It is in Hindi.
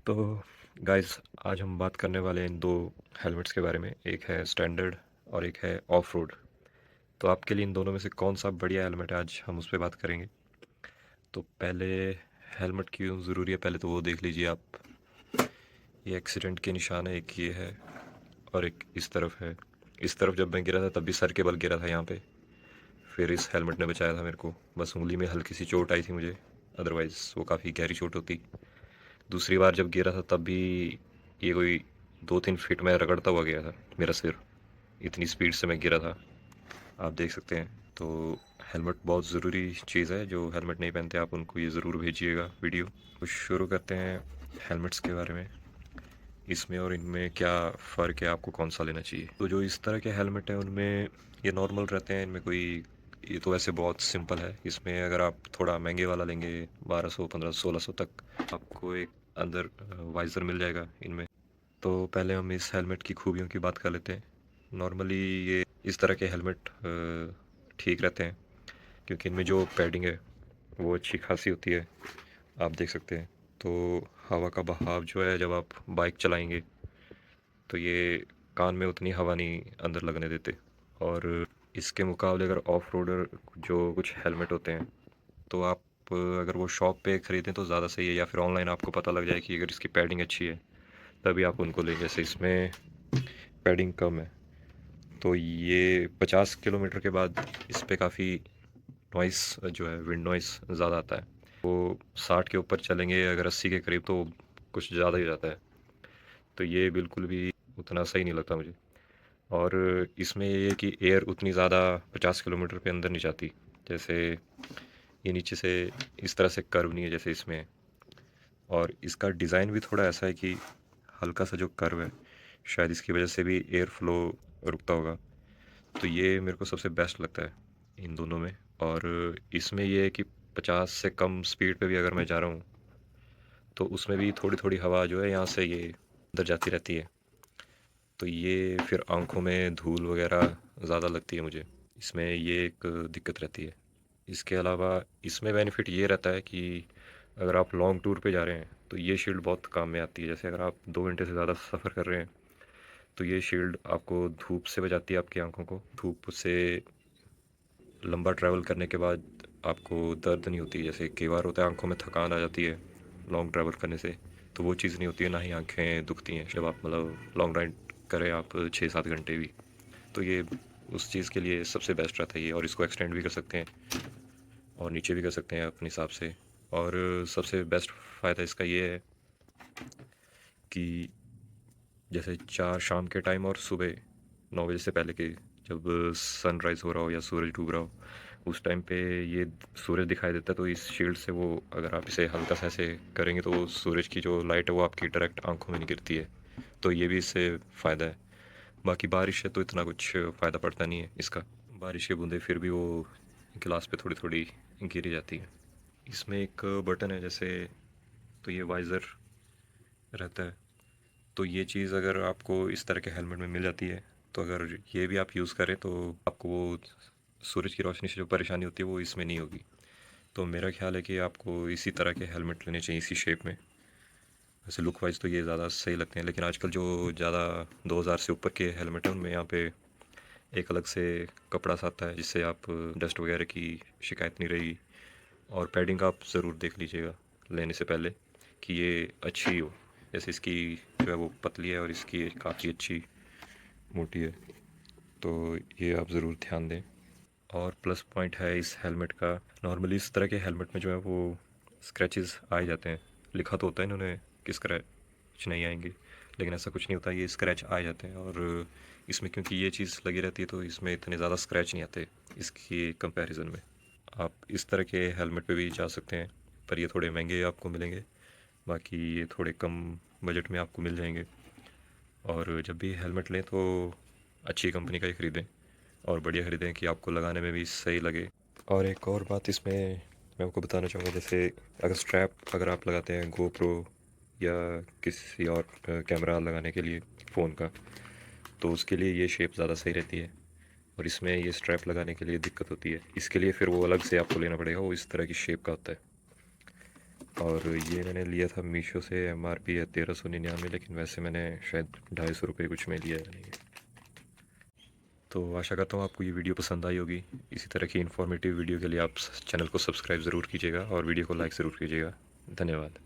तो गाइस, आज हम बात करने वाले हैं इन दो हेलमेट्स के बारे में। एक है स्टैंडर्ड और एक है ऑफ रोड। तो आपके लिए इन दोनों में से कौन सा बढ़िया हेलमेट है, आज हम उस पर बात करेंगे। तो पहले हेलमेट क्यों ज़रूरी है, पहले तो वो देख लीजिए आप। ये एक्सीडेंट के निशान है, एक ये है और एक इस तरफ है। इस तरफ जब मैं गिरा था तब भी सर के बल गिरा था यहाँ पे। फिर इस हेलमेट ने बचाया था मेरे को। बस उंगली में हल्की सी चोट आई थी मुझे, अदरवाइज़ वो काफ़ी गहरी चोट होती। दूसरी बार जब गिरा था तब भी ये कोई 2-3 फीट में रगड़ता हुआ गया था मेरा सिर, इतनी स्पीड से मैं गिरा था। आप देख सकते हैं। तो हेलमेट बहुत ज़रूरी चीज़ है। जो हेलमेट नहीं पहनते आप उनको ये ज़रूर भेजिएगा वीडियो। कुछ शुरू करते हैं हेलमेट्स के बारे में। इसमें और इनमें क्या फ़र्क है, आपको कौन सा लेना चाहिए। तो जो इस तरह के हेलमेट हैं उनमें ये नॉर्मल रहते हैं, इनमें कोई, ये तो वैसे बहुत सिंपल है। इसमें अगर आप थोड़ा महंगे वाला लेंगे 1200 1500 1600 तक, आपको एक अंदर वाइज़र मिल जाएगा इनमें। तो पहले हम इस हेलमेट की खूबियों की बात कर लेते हैं। नॉर्मली ये इस तरह के हेलमेट ठीक रहते हैं क्योंकि इनमें जो पैडिंग है वो अच्छी खासी होती है। आप देख सकते हैं। तो हवा का बहाव जो है, जब आप बाइक चलाएंगे तो ये कान में उतनी हवा नहीं अंदर लगने देते। और इसके मुकाबले अगर ऑफ रोडर जो कुछ हेलमेट होते हैं, तो आप अगर वो शॉप पे ख़रीदें तो ज़्यादा सही है, या फिर ऑनलाइन आपको पता लग जाए कि अगर इसकी पैडिंग अच्छी है तभी आप उनको लें। जैसे इसमें पैडिंग कम है तो ये 50 किलोमीटर के बाद इस पे काफ़ी नॉइस जो है, विंड नॉइस ज़्यादा आता है। वो 60 के ऊपर चलेंगे अगर 80 के करीब तो कुछ ज़्यादा ही हो जाता है। तो ये बिल्कुल भी उतना सही नहीं लगता मुझे। और इसमें ये है कि एयर उतनी ज़्यादा 50 किलोमीटर पे अंदर नहीं जाती। जैसे ये नीचे से इस तरह से कर्व नहीं है जैसे इसमें है। और इसका डिज़ाइन भी थोड़ा ऐसा है कि हल्का सा जो कर्व है, शायद इसकी वजह से भी एयर फ्लो रुकता होगा। तो ये मेरे को सबसे बेस्ट लगता है इन दोनों में। और इसमें ये है कि 50 से कम स्पीड पे भी अगर मैं जा रहा हूँ तो उसमें भी थोड़ी थोड़ी हवा जो है यहाँ से ये अंदर जाती रहती है। तो ये फिर आंखों में धूल वगैरह ज़्यादा लगती है मुझे। इसमें ये एक दिक्कत रहती है। इसके अलावा इसमें बेनिफिट ये रहता है कि अगर आप लॉन्ग टूर पे जा रहे हैं तो ये शील्ड बहुत काम में आती है। जैसे अगर आप 2 घंटे से ज़्यादा सफ़र कर रहे हैं तो ये शील्ड आपको धूप से बचाती है, आपकी आंखों को धूप से। लंबा ट्रैवल करने के बाद आपको दर्द नहीं होती, जैसे कई बार होता है आंखों में थकान आ जाती है लॉन्ग ट्रैवल करने से, तो वो चीज़ नहीं होती है। ना ही आंखें दुखती हैं जब आप मतलब लॉन्ग राइड करें आप 6-7 घंटे भी। तो ये उस चीज़ के लिए सबसे बेस्ट रहता है ये। और इसको एक्सटेंड भी कर सकते हैं और नीचे भी कर सकते हैं अपने हिसाब से। और सबसे बेस्ट फ़ायदा इसका ये है कि जैसे चार शाम के टाइम और सुबह 9 बजे से पहले के, जब सनराइज़ हो रहा हो या सूरज डूब रहा हो, उस टाइम पे ये सूरज दिखाई देता है। तो इस शील्ड से वो, अगर आप इसे हल्का सा ऐसे करेंगे तो वो सूरज की जो लाइट है वो आपकी डायरेक्ट आंखों में नहीं गिरती है। तो ये भी इससे फ़ायदा है। बाकी बारिश है तो इतना कुछ फ़ायदा पड़ता नहीं है इसका। बारिश की बूंदें फिर भी वो गिलास पे थोड़ी थोड़ी गिरी जाती है। इसमें एक बटन है जैसे, तो ये वाइज़र रहता है। तो ये चीज़ अगर आपको इस तरह के हेलमेट में मिल जाती है तो अगर ये भी आप यूज़ करें तो आपको वो सूरज की रोशनी से जो परेशानी होती है वो इसमें नहीं होगी। तो मेरा ख्याल है कि आपको इसी तरह के हेलमेट लेने चाहिए, इसी शेप में। वैसे लुक वाइज तो ये ज़्यादा सही लगते हैं, लेकिन आजकल जो ज़्यादा 2000 से ऊपर के हेलमेट हैं उनमें यहाँ पे एक अलग से कपड़ा सा आता है जिससे आप डस्ट वगैरह की शिकायत नहीं रहेगी। और पैडिंग आप ज़रूर देख लीजिएगा लेने से पहले कि ये अच्छी हो। जैसे इसकी जो है वो पतली है और इसकी काफ़ी अच्छी मोटी है। तो ये आप ज़रूर ध्यान दें। और प्लस पॉइंट है इस हेलमेट का, नॉर्मली इस तरह के हेलमेट में जो है वो स्क्रैचेस आ ही जाते हैं। लिखा तो होता है इन्होंने कि स्क्रैच नहीं आएंगे, लेकिन ऐसा कुछ नहीं होता, ये स्क्रैच आ जाते हैं। और इसमें क्योंकि ये चीज़ लगी रहती है तो इसमें इतने ज़्यादा स्क्रैच नहीं आते इसकी कंपैरिजन में। आप इस तरह के हेलमेट पे भी जा सकते हैं, पर ये थोड़े महंगे आपको मिलेंगे। बाकी ये थोड़े कम बजट में आपको मिल जाएंगे। और जब भी हेलमेट लें तो अच्छी कंपनी का ही ख़रीदें और बढ़िया ख़रीदें कि आपको लगाने में भी सही लगे। और एक और बात इसमें मैं आपको बताना चाहूँगा, जैसे अगर स्ट्रैप अगर आप लगाते हैं गोप्रो या किसी और कैमरा लगाने के लिए फ़ोन का, तो उसके लिए ये शेप ज़्यादा सही रहती है। और इसमें ये स्ट्रैप लगाने के लिए दिक्कत होती है, इसके लिए फिर वो अलग से आपको लेना पड़ेगा, वो इस तरह की शेप का होता है। और ये मैंने लिया था मीशो से, MRP है 1399, लेकिन वैसे मैंने शायद 250 रुपये कुछ में लिया है। तो आशा करता हूँ आपको ये वीडियो पसंद आई होगी। इसी तरह की इन्फॉर्मेटिव वीडियो के लिए आप चैनल को सब्सक्राइब ज़रूर कीजिएगा और वीडियो को लाइक ज़रूर कीजिएगा। धन्यवाद।